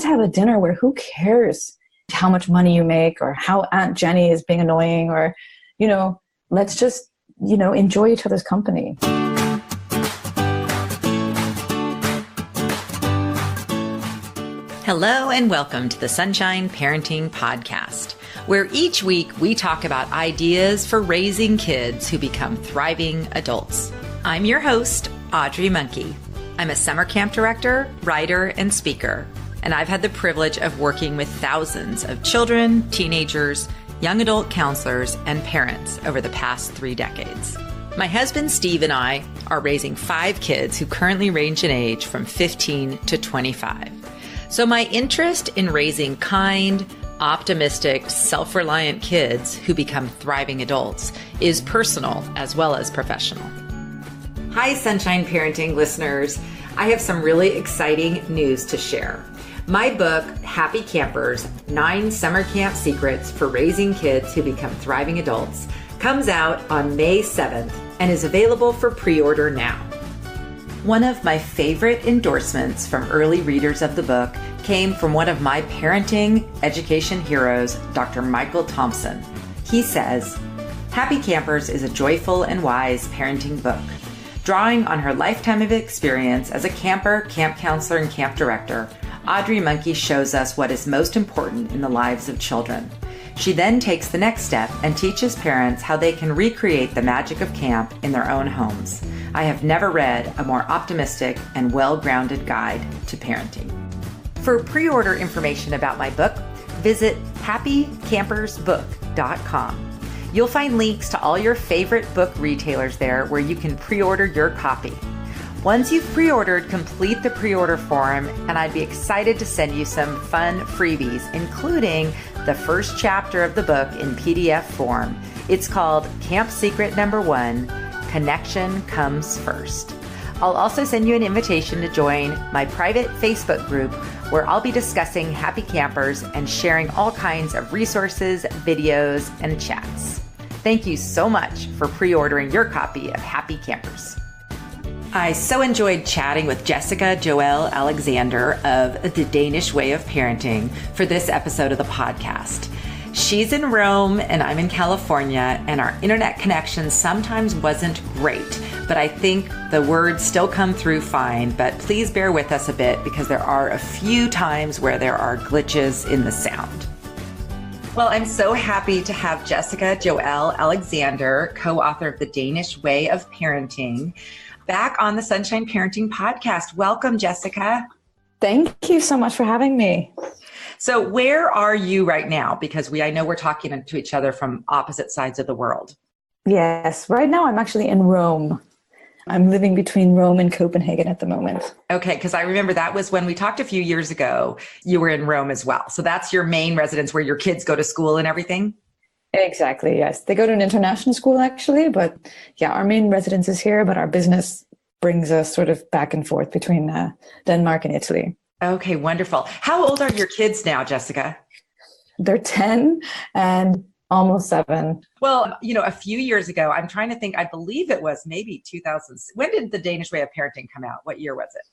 have a dinner where who cares how much money you make or how Aunt Jenny is being annoying or, let's just, enjoy each other's company. Hello and welcome to the Sunshine Parenting Podcast, where each week we talk about ideas for raising kids who become thriving adults. I'm your host, Audrey Monkey. I'm a summer camp director, writer, and speaker, and I've had the privilege of working with thousands of children, teenagers, young adult counselors, and parents over the past 3 decades. My husband, Steve, and I are raising 5 kids who currently range in age from 15 to 25. So my interest in raising kind, optimistic, self-reliant kids who become thriving adults is personal as well as professional. Hi, Sunshine Parenting listeners. I have some really exciting news to share. My book, Happy Campers, 9 Summer Camp Secrets for Raising Kids Who Become Thriving Adults, comes out on May 7th and is available for pre-order now. One of my favorite endorsements from early readers of the book came from one of my parenting education heroes, Dr. Michael Thompson. He says, Happy Campers is a joyful and wise parenting book. Drawing on her lifetime of experience as a camper, camp counselor, and camp director, Audrey Monkey shows us what is most important in the lives of children. She then takes the next step and teaches parents how they can recreate the magic of camp in their own homes. I have never read a more optimistic and well-grounded guide to parenting. For pre-order information about my book, visit happycampersbook.com. You'll find links to all your favorite book retailers there where you can pre-order your copy. Once you've pre-ordered, complete the pre-order form, and I'd be excited to send you some fun freebies, including the first chapter of the book in PDF form. It's called Camp Secret Number 1, Connection Comes First. I'll also send you an invitation to join my private Facebook group where I'll be discussing happy campers and sharing all kinds of resources, videos, and chats. Thank you so much for pre-ordering your copy of Happy Campers. I so enjoyed chatting with Jessica Joelle Alexander of the Danish Way of Parenting for this episode of the podcast. She's in Rome and I'm in California, and our internet connection sometimes wasn't great, but I think the words still come through fine. But please bear with us a bit because there are a few times where there are glitches in the sound. Well, I'm so happy to have Jessica Joelle Alexander, co-author of the Danish Way of Parenting, back on the Sunshine Parenting Podcast. Welcome, Jessica. Thank you so much for having me. So where are you right now? Because I know we're talking to each other from opposite sides of the world. Yes, right now I'm actually in Rome. I'm living between Rome and Copenhagen at the moment. Okay, because I remember that was when we talked a few years ago, you were in Rome as well. So that's your main residence where your kids go to school and everything? Exactly, yes. They go to an international school actually, but yeah, our main residence is here, but our business brings us sort of back and forth between Denmark and Italy. Okay, wonderful. How old are your kids now, Jessica? They're 10 and almost 7. Well, a few years ago, I'm trying to think, I believe it was maybe 2000. When did the Danish Way of Parenting come out? What year was it?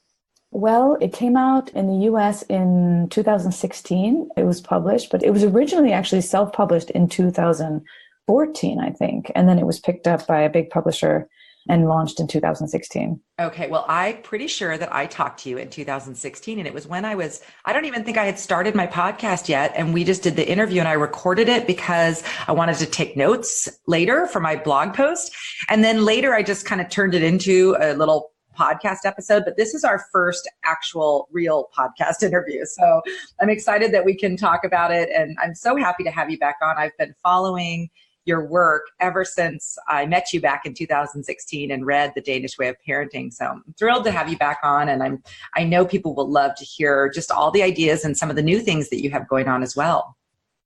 Well, it came out in the US in 2016. It was published, but it was originally actually self-published in 2014, I think. And then it was picked up by a big publisher and launched in 2016. Okay, well, I'm pretty sure that I talked to you in 2016, and it was when I don't even think I had started my podcast yet, and we just did the interview, and I recorded it because I wanted to take notes later for my blog post. And then later I just kind of turned it into a little podcast episode, but this is our first actual real podcast interview. So I'm excited that we can talk about it. And I'm so happy to have you back on. I've been following your work ever since I met you back in 2016 and read The Danish Way of Parenting. So I'm thrilled to have you back on. And I know people will love to hear just all the ideas and some of the new things that you have going on as well.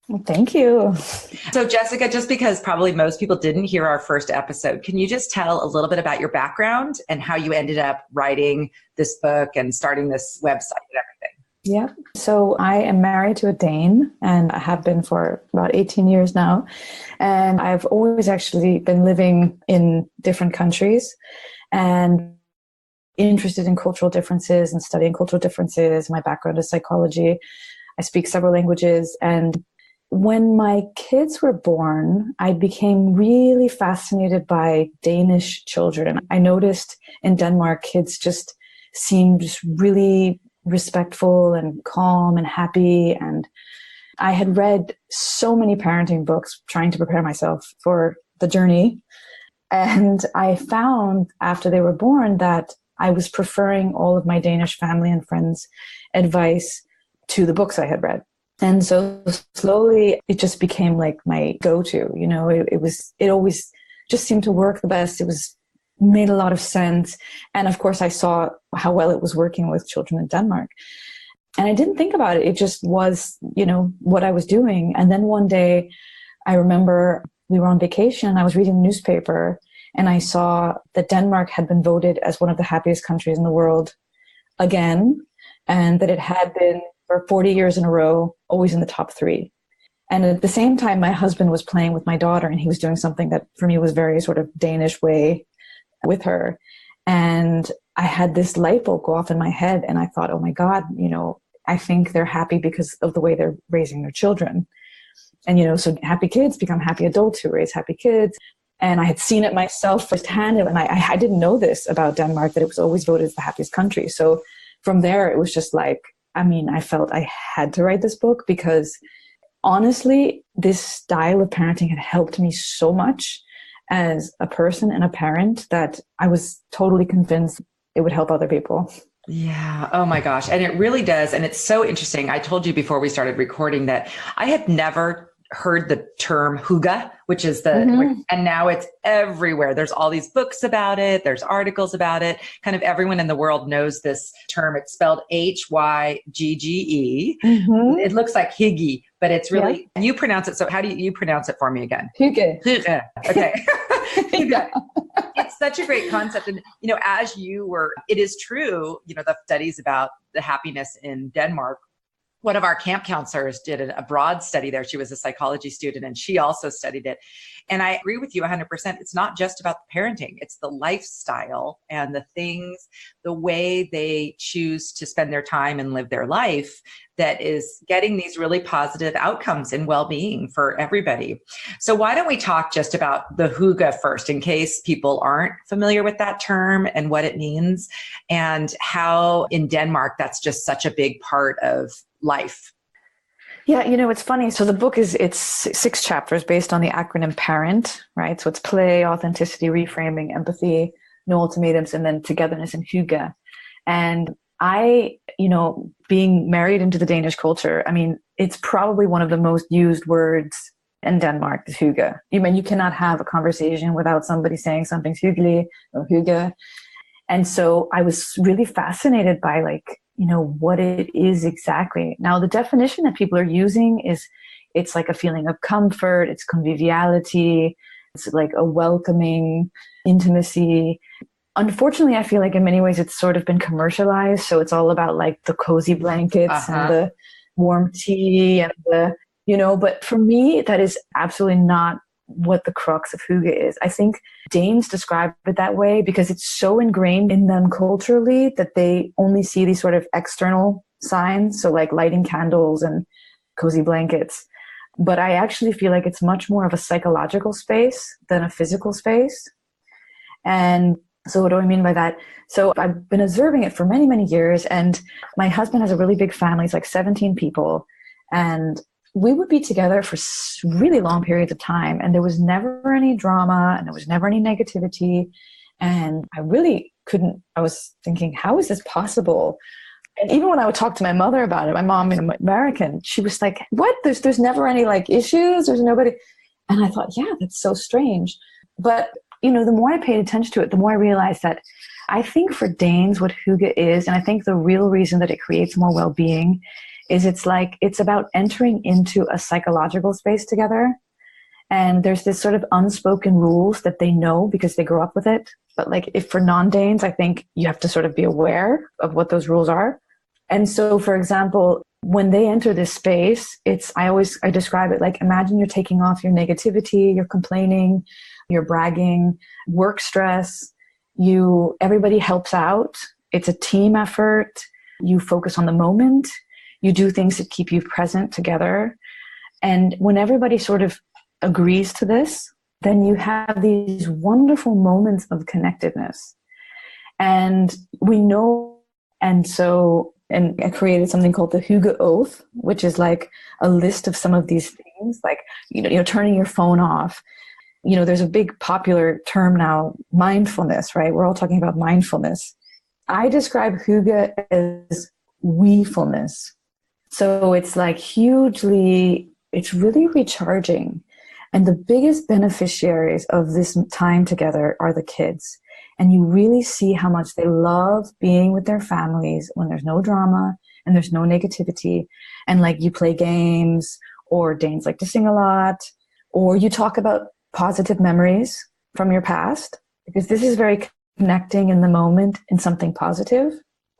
Well, thank you. So Jessica, just because probably most people didn't hear our first episode, can you just tell a little bit about your background and how you ended up writing this book and starting this website and everything? Yeah. So I am married to a Dane, and I have been for about 18 years now. And I've always actually been living in different countries. And interested in cultural differences and studying cultural differences. My background is psychology. I speak several languages. And when my kids were born, I became really fascinated by Danish children. I noticed in Denmark, kids just seemed just really respectful and calm and happy. And I had read so many parenting books trying to prepare myself for the journey. And I found after they were born that I was preferring all of my Danish family and friends' advice to the books I had read. And so slowly it just became like my go-to, it always just seemed to work the best. Made a lot of sense. And of course I saw how well it was working with children in Denmark. And I didn't think about it. It just was, what I was doing. And then one day I remember we were on vacation. I was reading the newspaper and I saw that Denmark had been voted as one of the happiest countries in the world again, and that it had been for 40 years in a row, always in the top 3. And at the same time, my husband was playing with my daughter and he was doing something that for me was very sort of Danish way with her. And I had this light bulb go off in my head and I thought, oh my God, I think they're happy because of the way they're raising their children. And, so happy kids become happy adults who raise happy kids. And I had seen it myself firsthand. And I didn't know this about Denmark, that it was always voted as the happiest country. So from there, it was just like, I felt I had to write this book because honestly, this style of parenting had helped me so much as a person and a parent that I was totally convinced it would help other people. Yeah. Oh my gosh. And it really does. And it's so interesting. I told you before we started recording that I had never heard the term Hyuga, which is and now it's everywhere. There's all these books about it. There's articles about it. Kind of everyone in the world knows this term. It's spelled Hygge. Mm-hmm. It looks like Hygge, but it's really, you pronounce it. So how do you pronounce it for me again? Hygge. Hygge. Okay. Hygge. It's such a great concept. And, it is true, the studies about the happiness in Denmark. One of our camp counselors did a broad study there. She was a psychology student and she also studied it. And I agree with you 100%. It's not just about the parenting. It's the lifestyle and the things, the way they choose to spend their time and live their life that is getting these really positive outcomes and well-being for everybody. So why don't we talk just about the Hyuga first, in case people aren't familiar with that term and what it means, and how in Denmark that's just such a big part of life. Yeah, it's funny. So the book it's 6 chapters based on the acronym PARENT, right? So it's play, authenticity, reframing, empathy, no ultimatums, and then togetherness and Hygge. And I, being married into the Danish culture, it's probably one of the most used words in Denmark, is Hygge. You cannot have a conversation without somebody saying something's hyggelig or Hygge. And so I was really fascinated by what it is exactly. Now, the definition that people are using is it's like a feeling of comfort, it's conviviality, it's like a welcoming intimacy. Unfortunately, I feel like in many ways it's sort of been commercialized. So it's all about like the cozy blankets and the warm tea and but for me, that is absolutely not what the crux of Hygge is. I think Danes describe it that way because it's so ingrained in them culturally that they only see these sort of external signs. So like lighting candles and cozy blankets. But I actually feel like it's much more of a psychological space than a physical space. And so what do I mean by that? So I've been observing it for many, many years. And my husband has a really big family. It's like 17 people. And we would be together for really long periods of time. And there was never any drama and there was never any negativity. And I was thinking, how is this possible? And even when I would talk to my mother about it, my mom, American, she was like, what? There's never any like issues. There's nobody. And I thought, yeah, that's so strange. But, the more I paid attention to it, the more I realized that I think for Danes, what Hygge is, and I think the real reason that it creates more well-being is it's about entering into a psychological space together. And there's this sort of unspoken rules that they know because they grew up with it. But like if for non-Danes, I think you have to sort of be aware of what those rules are. And so, for example, when they enter this space, I describe it like, imagine you're taking off your negativity, you're complaining, you're bragging, work stress, Everybody helps out. It's a team effort. You focus on the moment. You do things that keep you present together. And when everybody sort of agrees to this, then you have these wonderful moments of connectedness. And we know, and I created something called the Hyuga Oath, which is like a list of some of these things, like, turning your phone off. There's a big popular term now, mindfulness, right? We're all talking about mindfulness. I describe Hygge as we-fulness. So it's like it's really recharging. And the biggest beneficiaries of this time together are the kids. And you really see how much they love being with their families when there's no drama and there's no negativity. And like you play games, or Danes like to sing a lot, or you talk about positive memories from your past, because this is very connecting in the moment in something positive.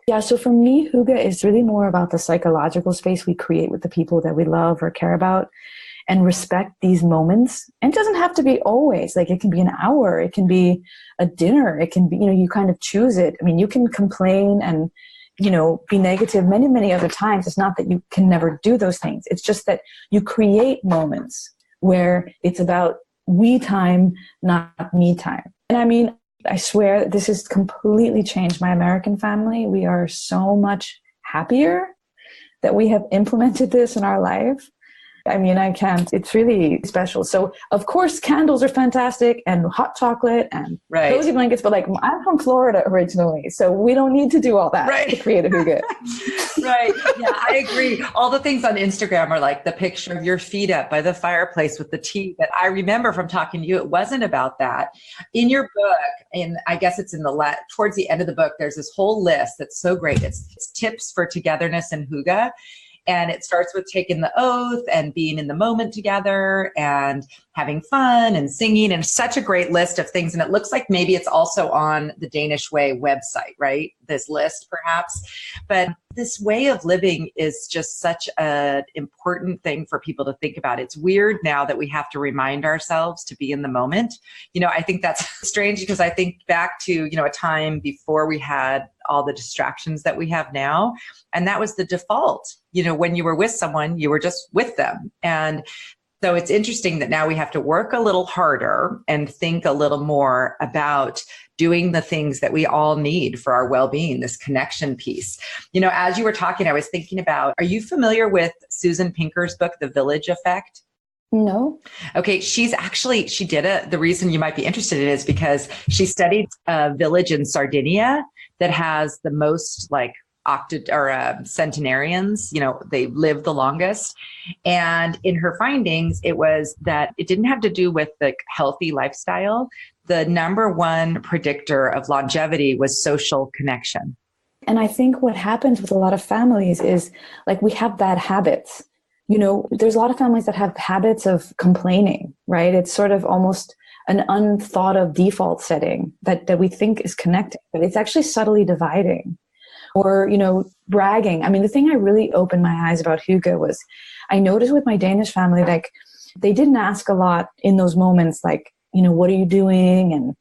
Yeah, so for me, Hygge is really more about the psychological space we create with the people that we love or care about, and respect these moments. And it doesn't have to be always, like it can be an hour, it can be a dinner, it can be, you kind of choose it. I mean, you can complain and, be negative many, many other times. It's not that you can never do those things. It's just that you create moments where it's about we time, not me time. And I mean, I swear this has completely changed my American family. We are so much happier that we have implemented this in our life. I mean, it's really special. So of course, candles are fantastic, and hot chocolate and cozy blankets, but like I'm from Florida originally, so we don't need to do all that to create a Hygge. Right. Yeah, I agree. All the things on Instagram are like the picture of your feet up by the fireplace with the tea, but I remember from talking to you, it wasn't about that. In your book, and I guess it's towards the end of the book, there's this whole list that's so great. It's tips for togetherness in Hygge. And it starts with taking the oath and being in the moment together and having fun and singing, and such a great list of things. And it looks like maybe it's also on the Danish Way website, right? This list perhaps. But this way of living is just such an important thing for people to think about. It's weird now that we have to remind ourselves to be in the moment. I think that's strange, because I think back to, a time before we had all the distractions that we have now. And that was the default. When you were with someone, you were just with them. And so it's interesting that now we have to work a little harder and think a little more about doing the things that we all need for our well-being, this connection piece. As you were talking, I was thinking about, are you familiar with Susan Pinker's book, The Village Effect? No. Okay. The reason you might be interested in it is because she studied a village in Sardinia that has the most centenarians, they live the longest. And in her findings, it was that it didn't have to do with the healthy lifestyle. The number one predictor of longevity was social connection. And I think what happens with a lot of families is we have bad habits. There's a lot of families that have habits of complaining, right? It's sort of almost an unthought of default setting that we think is connecting, but it's actually subtly dividing. Or, bragging. I mean, the thing I really opened my eyes about Hygge was I noticed with my Danish family, they didn't ask a lot in those moments, what are you doing? And,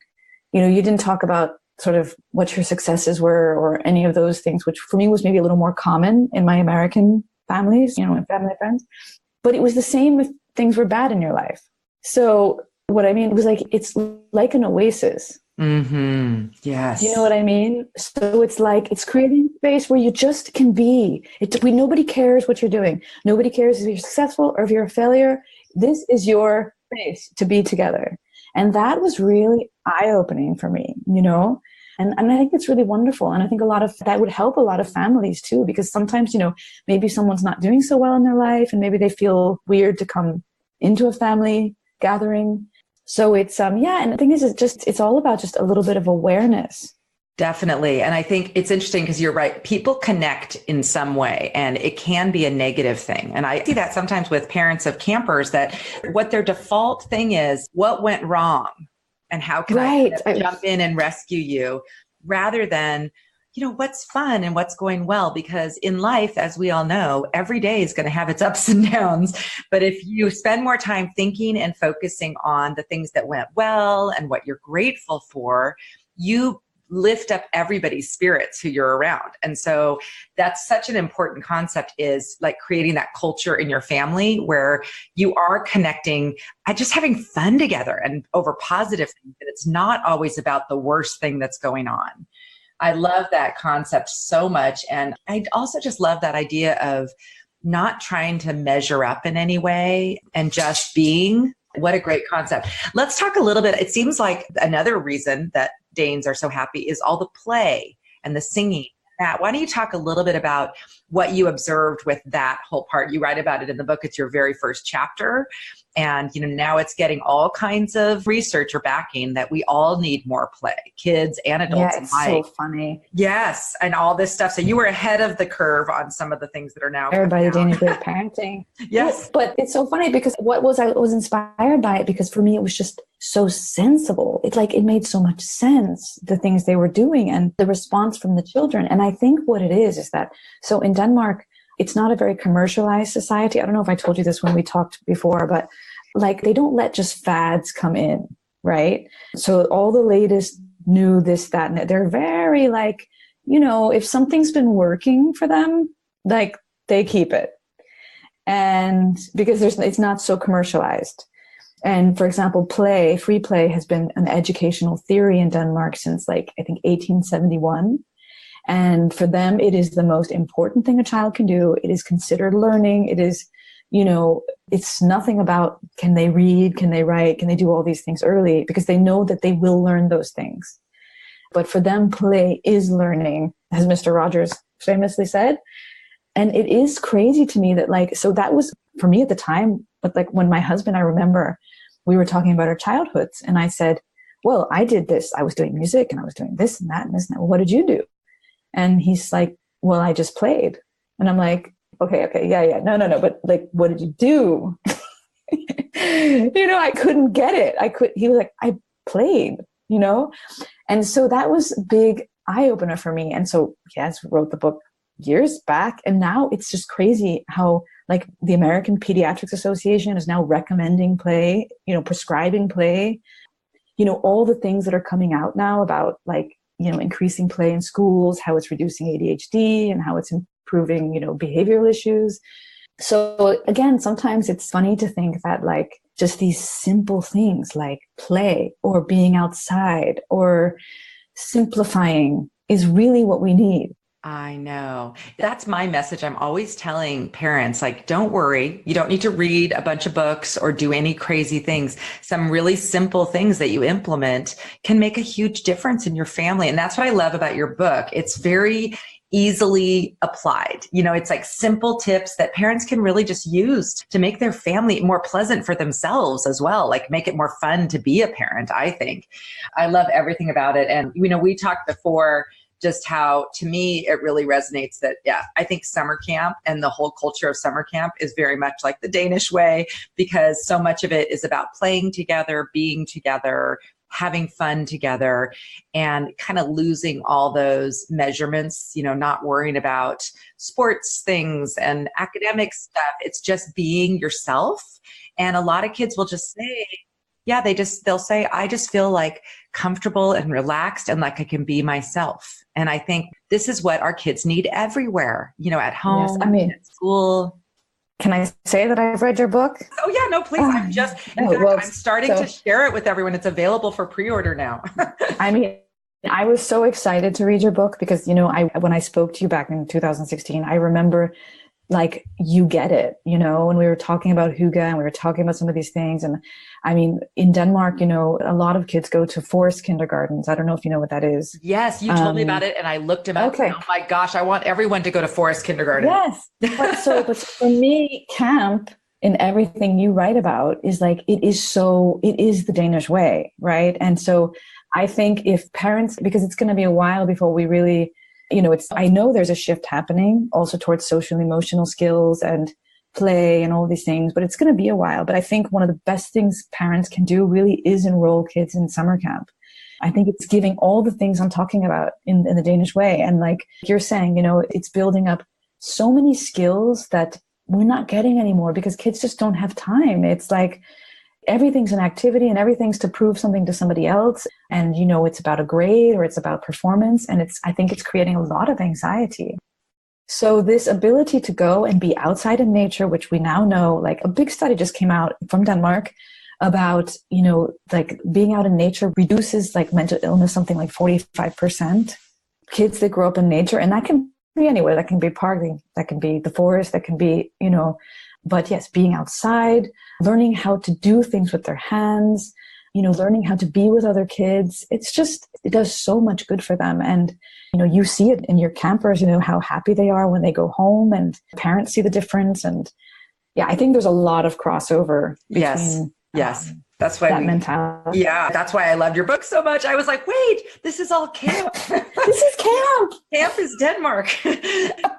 you didn't talk about sort of what your successes were or any of those things, which for me was maybe a little more common in my American families, and family friends. But it was the same if things were bad in your life. So what I mean was it's like an oasis. Mm-hmm. Yes. You know what I mean? So it's creating a space where you just can be. Nobody cares what you're doing. Nobody cares if you're successful or if you're a failure. This is your space to be together. And that was really eye-opening for me, And I think it's really wonderful. And I think that would help a lot of families too, because sometimes, maybe someone's not doing so well in their life and maybe they feel weird to come into a family gathering. So it's, and the thing is, it's all about just a little bit of awareness. Definitely. And I think it's interesting because you're right. People connect in some way, and it can be a negative thing. And I see that sometimes with parents of campers, that what their default thing is, what went wrong and how can I jump in and rescue you, rather than, what's fun and what's going well. Because in life, as we all know, every day is going to have its ups and downs. But if you spend more time thinking and focusing on the things that went well and what you're grateful for, you lift up everybody's spirits who you're around. And so that's such an important concept, is like creating that culture in your family where you are connecting and just having fun together and over positive things. And it's not always about the worst thing that's going on. I love that concept so much. And I also just love that idea of not trying to measure up in any way and just being. What a great concept. Let's talk a little bit. It seems like another reason that Danes are so happy is all the play and the singing. Why don't you talk a little bit about what you observed with that whole part? You write about it in the book. It's your very first chapter. And, now it's getting all kinds of research or backing that we all need more play, kids and adults alike. Yeah, it's so funny. Yes. And all this stuff. So you were ahead of the curve on some of the things that are now. Everybody, Danish Way of Parenting. Yes. But it's so funny because I was inspired by it because for me, it was just so sensible. It made so much sense, the things they were doing and the response from the children. And I think what it is that, so in Denmark, it's not a very commercialized society. I don't know if I told you this when we talked before, but they don't let just fads come in, right? So all the latest new this, that, and they're very if something's been working for them, they keep it. And because it's not so commercialized. And for example, free play has been an educational theory in Denmark since I think 1871. And for them, it is the most important thing a child can do. It is considered learning. It is, it's nothing about can they read, can they write, can they do all these things early, because they know that they will learn those things. But for them, play is learning, as Mr. Rogers famously said. And it is crazy to me that so that was for me at the time. But when my husband, I remember we were talking about our childhoods and I said, well, I did this. I was doing music and I was doing this and that and this and that. Well, what did you do? And he's like, well, I just played. And I'm like, okay, yeah. No. But what did you do? I couldn't get it. He was like, I played, And so that was a big eye opener for me. And so, yes, wrote the book years back. And now it's just crazy how the American Pediatrics Association is now recommending play, prescribing play, all the things that are coming out now about increasing play in schools, how it's reducing ADHD and how it's improving, behavioral issues. So again, sometimes it's funny to think that just these simple things like play or being outside or simplifying is really what we need. I know. That's my message. I'm always telling parents, don't worry. You don't need to read a bunch of books or do any crazy things. Some really simple things that you implement can make a huge difference in your family. And that's what I love about your book. It's very easily applied. It's simple tips that parents can really just use to make their family more pleasant for themselves as well. Make it more fun to be a parent, I think. I love everything about it. And, we talked before just how, to me, it really resonates that, I think summer camp and the whole culture of summer camp is very much like the Danish way, because so much of it is about playing together, being together, having fun together, and kind of losing all those measurements, not worrying about sports things and academic stuff. It's just being yourself. And a lot of kids will just say, they'll say, I just feel comfortable and relaxed and I can be myself. And I think this is what our kids need everywhere, at home, yes, at school. Can I say that I've read your book? Oh yeah, no, please. I'm starting to share it with everyone. It's available for pre-order now. I was so excited to read your book because, when I spoke to you back in 2016, I remember you get it, when we were talking about Hygge and we were talking about some of these things. And in Denmark, a lot of kids go to forest kindergartens. I don't know if you know what that is. Yes, you told me about it and I looked them up. Okay. Oh my gosh, I want everyone to go to forest kindergarten. Yes. But for me, camp in everything you write about is it is the Danish way, right? And so I think if parents, because it's going to be a while before we really, I know there's a shift happening also towards social and emotional skills and play and all these things, but it's going to be a while. But I think one of the best things parents can do really is enroll kids in summer camp. I think it's giving all the things I'm talking about in the Danish way. And you're saying, it's building up so many skills that we're not getting anymore because kids just don't have time. It's everything's an activity and everything's to prove something to somebody else. and, you know, it's about a grade or it's about performance. And I think it's creating a lot of anxiety. So this ability to go and be outside in nature, which we now know, like a big study just came out from Denmark about, you know, like being out in nature reduces like mental illness, something like 45%. Kids that grow up in nature, and that can be anywhere, that can be parking, that can be the forest, that can be, you know, but yes, being outside, learning how to do things with their hands, you know, learning how to be with other kids. It's just, it does so much good for them. And, you know, you see it in your campers, you know, how happy they are when they go home, and parents see the difference. And yeah, I think there's a lot of crossover between Yes. That's why mentality. Yeah. That's why I loved your book so much. I was like, wait, this is all camp. This is camp. Camp is Denmark.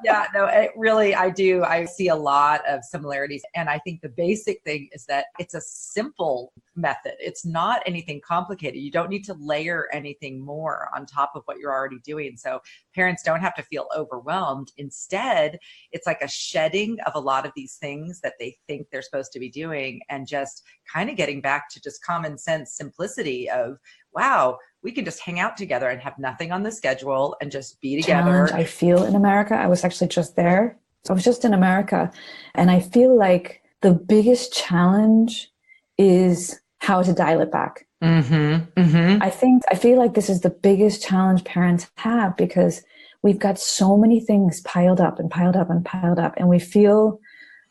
Yeah, no, it really, I do. I see a lot of similarities. And I think the basic thing is that it's a simple method. It's not anything complicated. You don't need to layer anything more on top of what you're already doing. So parents don't have to feel overwhelmed. Instead, it's like a shedding of a lot of these things that they think they're supposed to be doing, and just kind of getting back to just common sense simplicity of, wow, we can just hang out together and have nothing on the schedule and just be together. Challenge I feel in America. I was actually just there. I was just in America, and I feel like the biggest challenge is how to dial it back. Mm-hmm, mm-hmm. I feel like this is the biggest challenge parents have, because we've got so many things piled up and piled up and piled up, and we feel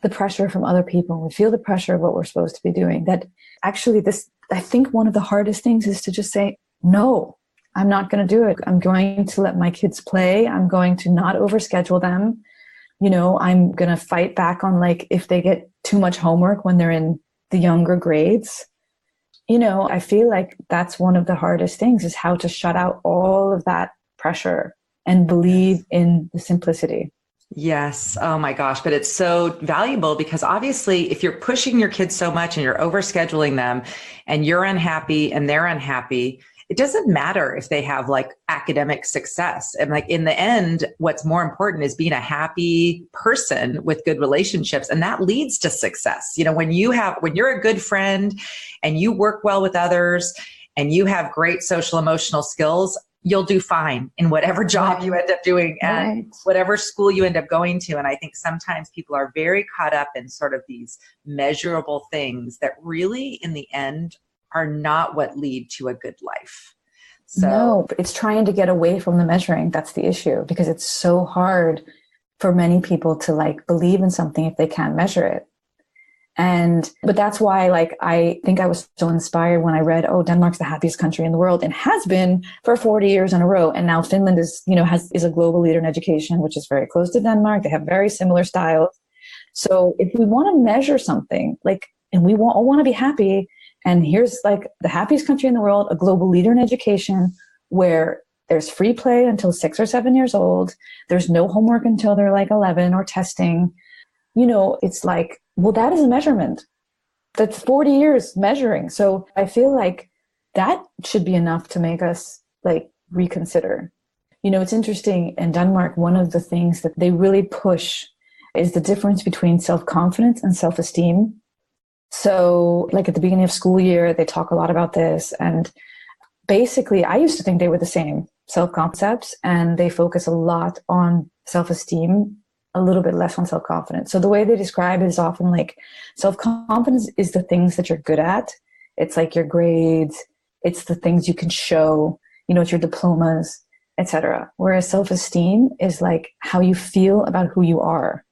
the pressure from other people. We feel the pressure of what we're supposed to be doing. That actually I think one of the hardest things is to just say, no, I'm not going to do it. I'm going to let my kids play. I'm going to not overschedule them. You know, I'm going to fight back on, like, if they get too much homework when they're in the younger grades. You know, I feel like that's one of the hardest things, is how to shut out all of that pressure and believe in the simplicity. Yes. Oh my gosh. But it's so valuable, because obviously if you're pushing your kids so much and you're overscheduling them and you're unhappy and they're unhappy, it doesn't matter if they have like academic success. And like in the end, what's more important is being a happy person with good relationships. And that leads to success. You know, when you're a good friend and you work well with others and you have great social emotional skills, you'll do fine in whatever job you end up doing and whatever school you end up going to. And I think sometimes people are very caught up in sort of these measurable things that really in the end are not what lead to a good life. So no, it's trying to get away from the measuring. That's the issue, because it's so hard for many people to like believe in something if they can't measure it. But that's why, like, I think I was so inspired when I read, oh, Denmark's the happiest country in the world, and has been for 40 years in a row. And now Finland is, you know, is a global leader in education, which is very close to Denmark. They have very similar styles. So if we want to measure something, like, and we all want to be happy, and here's like the happiest country in the world, a global leader in education, where there's free play until 6 or 7 years old. There's no homework until they're like 11 or testing. You know, it's like, well, that is a measurement. That's 40 years measuring. So I feel like that should be enough to make us like reconsider. You know, it's interesting. In Denmark, one of the things that they really push is the difference between self-confidence and self-esteem. So like at the beginning of school year, they talk a lot about this. And basically, I used to think they were the same self-concepts, and they focus a lot on self-esteem, a little bit less on self-confidence. So the way they describe it is often like self-confidence is the things that you're good at. It's like your grades. It's the things you can show, you know, it's your diplomas, etc. Whereas self-esteem is like how you feel about who you are.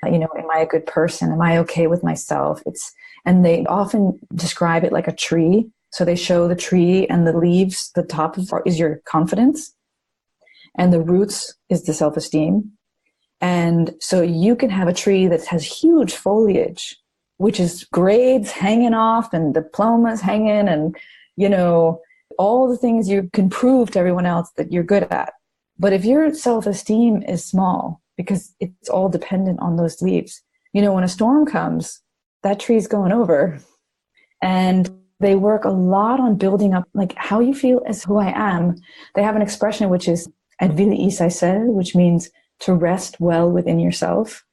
You know, am I a good person? Am I okay with myself? And they often describe it like a tree. So they show the tree, and the leaves, the top is your confidence, and the roots is the self-esteem. And so you can have a tree that has huge foliage, which is grades hanging off and diplomas hanging, and, you know, all the things you can prove to everyone else that you're good at. But if your self-esteem is small, because it's all dependent on those leaves, you know, when a storm comes, that tree's going over. And they work a lot on building up like how you feel as who I am. They have an expression which is at hvile i sig selv, which means to rest well within yourself.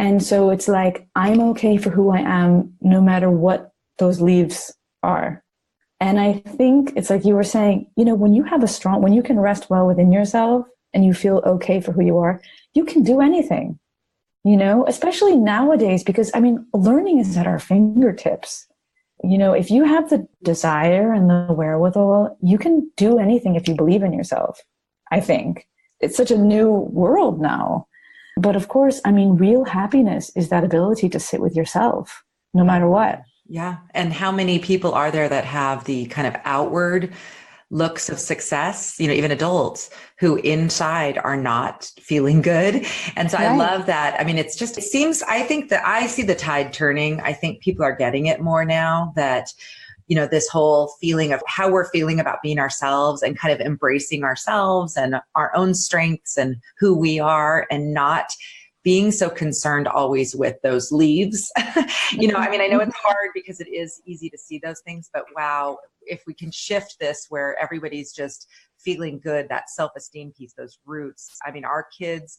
And so it's like, I'm okay for who I am, no matter what those leaves are. And I think it's like you were saying, when when you can rest well within yourself and you feel okay for who you are, you can do anything, especially nowadays, because learning is at our fingertips. If you have the desire and the wherewithal, you can do anything if you believe in yourself, I think. It's such a new world now. But of course, real happiness is that ability to sit with yourself, no matter what. Yeah. And how many people are there that have the kind of outward looks of success, even adults who inside are not feeling good. And so I love that. I think that I see the tide turning. I think people are getting it more now that, this whole feeling of how we're feeling about being ourselves and kind of embracing ourselves and our own strengths and who we are, and not being so concerned always with those leaves. I know it's hard because it is easy to see those things, but wow, if we can shift this where everybody's just feeling good, that self-esteem piece, those roots, our kids,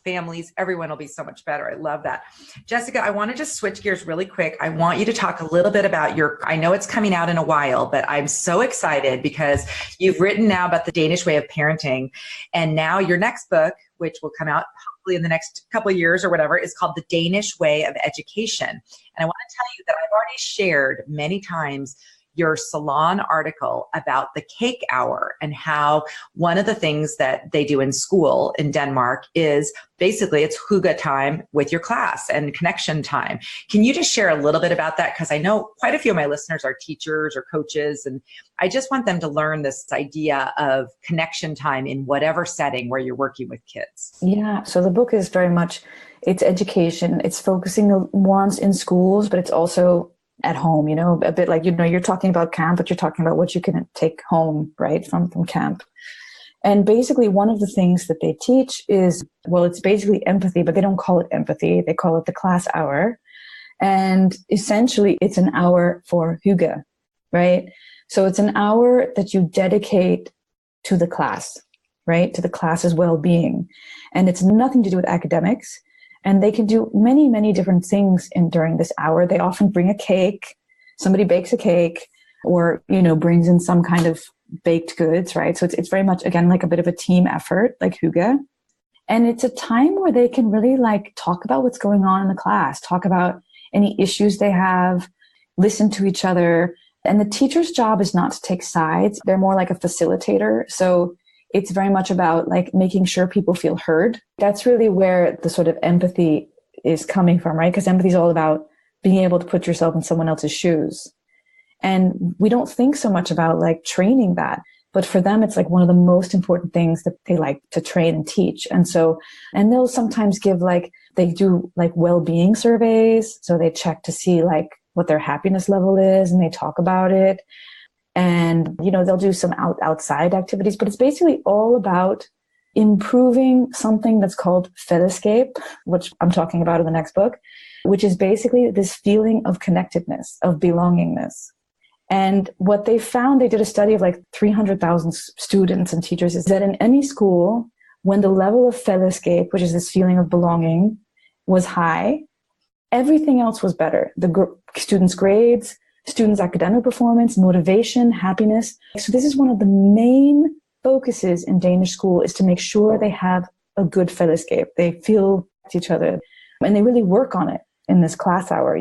families, everyone will be so much better. I love that. Jessica, I want to just switch gears really quick. I want you to talk a little bit about I know it's coming out in a while, but I'm so excited because you've written now about the Danish Way of Parenting. And now your next book, which will come out hopefully in the next couple of years or whatever, is called The Danish Way of Education. And I want to tell you that I've already shared many times your Salon article about the cake hour and how one of the things that they do in school in Denmark is basically it's Hyuga time with your class and connection time. Can you just share a little bit about that? Because I know quite a few of my listeners are teachers or coaches, and I just want them to learn this idea of connection time in whatever setting where you're working with kids. Yeah. So the book is very much, it's education. It's focusing once in schools, but it's also at home, a bit like, you're talking about camp, but you're talking about what you can take home, right, from camp. And basically one of the things that they teach is, it's basically empathy, but they don't call it empathy. They call it the class hour. And essentially it's an hour for Hygge, right? So it's an hour that you dedicate to the class, right? To the class's well-being. And it's nothing to do with academics. And they can do many, many different things during this hour. They often bring a cake. Somebody bakes a cake or, brings in some kind of baked goods, right? So it's very much, again, like a bit of a team effort, like Hygge. And it's a time where they can really talk about what's going on in the class, talk about any issues they have, listen to each other. And the teacher's job is not to take sides. They're more like a facilitator. So it's very much about making sure people feel heard. That's really where the sort of empathy is coming from, right? Because empathy is all about being able to put yourself in someone else's shoes. And we don't think so much about training that, but for them, it's one of the most important things that they like to train and teach. And they'll sometimes give they do well-being surveys. So they check to see what their happiness level is and they talk about it. And, they'll do some outside activities, but it's basically all about improving something that's called fellesskab, which I'm talking about in the next book, which is basically this feeling of connectedness, of belongingness. And what they found, they did a study of 300,000 students and teachers, is that in any school, when the level of fellesskab, which is this feeling of belonging, was high, everything else was better. The students' grades, students' academic performance, motivation, happiness. So this is one of the main focuses in Danish school, is to make sure they have a good fellesskab. They feel each other and they really work on it in this class hour,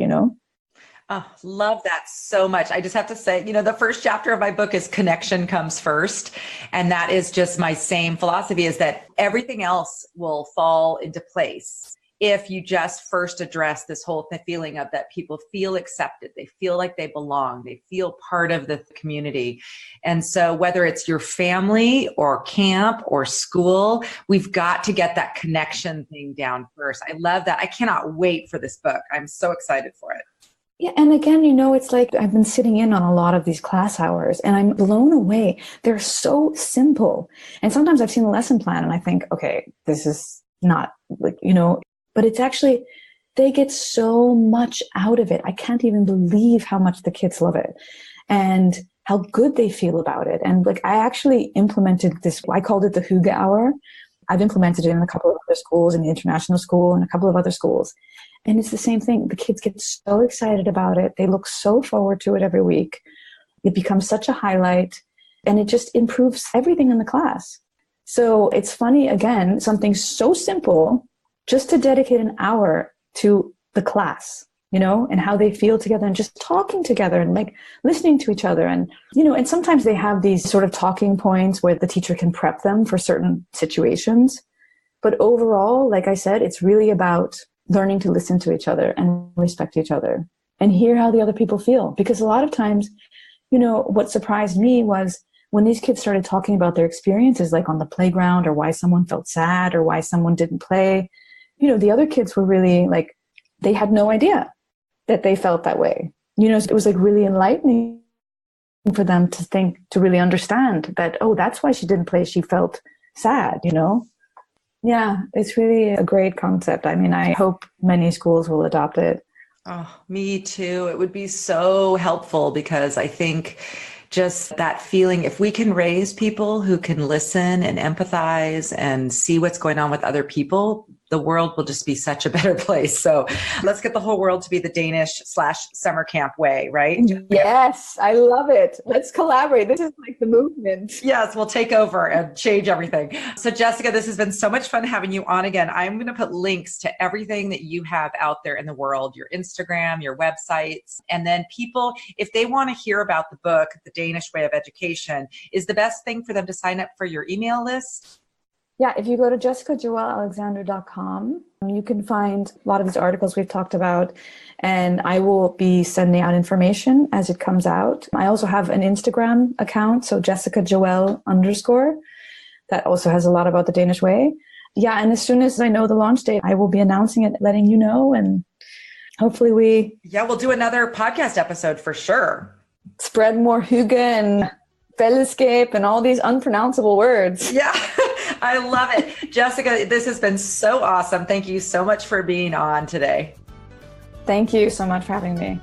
Oh, love that so much. I just have to say, the first chapter of my book is connection comes first. And that is just my same philosophy, is that everything else will fall into place if you just first address this whole feeling of that people feel accepted, they feel like they belong, they feel part of the community. And so whether it's your family or camp or school, we've got to get that connection thing down first. I love that. I cannot wait for this book. I'm so excited for it. Yeah. And again, it's I've been sitting in on a lot of these class hours and I'm blown away. They're so simple. And sometimes I've seen the lesson plan and I think, okay, this is not but it's actually, they get so much out of it. I can't even believe how much the kids love it and how good they feel about it. And I actually implemented this, I called it the Hyuga hour. I've implemented it in a couple of other schools, in the international school and a couple of other schools. And it's the same thing. The kids get so excited about it. They look so forward to it every week. it becomes such a highlight, and it just improves everything in the class. So it's funny, again, something so simple, just to dedicate an hour to the class, and how they feel together, and just talking together and like listening to each other. And, and sometimes they have these sort of talking points where the teacher can prep them for certain situations. But overall, like I said, it's really about learning to listen to each other and respect each other and hear how the other people feel. Because a lot of times, what surprised me was when these kids started talking about their experiences, like on the playground, or why someone felt sad or why someone didn't play, the other kids were really like, they had no idea that they felt that way. It was like really enlightening for them to really understand that, oh, that's why she didn't play. She felt sad, Yeah, it's really a great concept. I mean, I hope many schools will adopt it. Oh, me too. It would be so helpful, because I think just that feeling, if we can raise people who can listen and empathize and see what's going on with other people, the world will just be such a better place. So let's get the whole world to be the Danish/summer camp way, right? Yes, I love it. Let's collaborate. This is like the movement. Yes, we'll take over and change everything. So Jessica, this has been so much fun having you on again. I'm going to put links to everything that you have out there in the world, your Instagram, your websites, and then people, if they want to hear about the book, The Danish Way of Education, is the best thing for them to sign up for your email list? Yeah, if you go to jessicajoellealexander.com, you can find a lot of these articles we've talked about, and I will be sending out information as it comes out. I also have an Instagram account, so Jessica Joelle _ that also has a lot about the Danish Way. Yeah, and as soon as I know the launch date, I will be announcing it, letting you know, and hopefully we'll do another podcast episode for sure. Spread more Hygge and fællesskab and all these unpronounceable words. Yeah. I love it. Jessica, this has been so awesome. Thank you so much for being on today. Thank you so much for having me.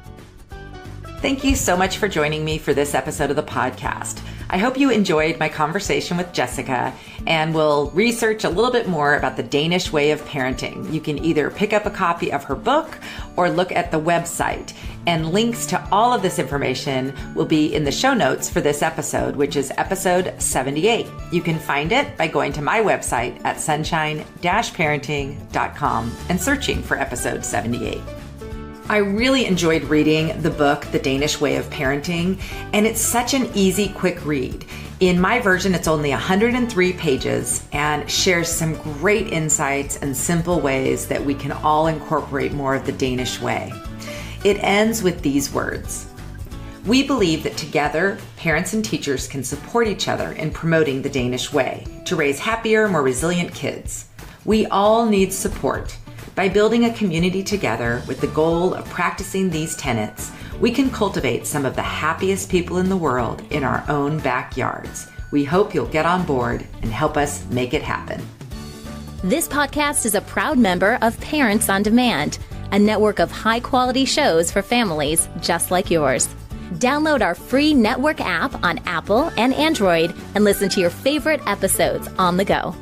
Thank you so much for joining me for this episode of the podcast. I hope you enjoyed my conversation with Jessica and will research a little bit more about the Danish Way of Parenting. You can either pick up a copy of her book or look at the website. And links to all of this information will be in the show notes for this episode, which is episode 78. You can find it by going to my website at sunshine-parenting.com and searching for episode 78. I really enjoyed reading the book, The Danish Way of Parenting, and it's such an easy, quick read. In my version, it's only 103 pages and shares some great insights and simple ways that we can all incorporate more of the Danish way. It ends with these words. We believe that together, parents and teachers can support each other in promoting the Danish way to raise happier, more resilient kids. We all need support. By building a community together with the goal of practicing these tenets, we can cultivate some of the happiest people in the world in our own backyards. We hope you'll get on board and help us make it happen. This podcast is a proud member of Parents on Demand, a network of high-quality shows for families just like yours. Download our free network app on Apple and Android and listen to your favorite episodes on the go.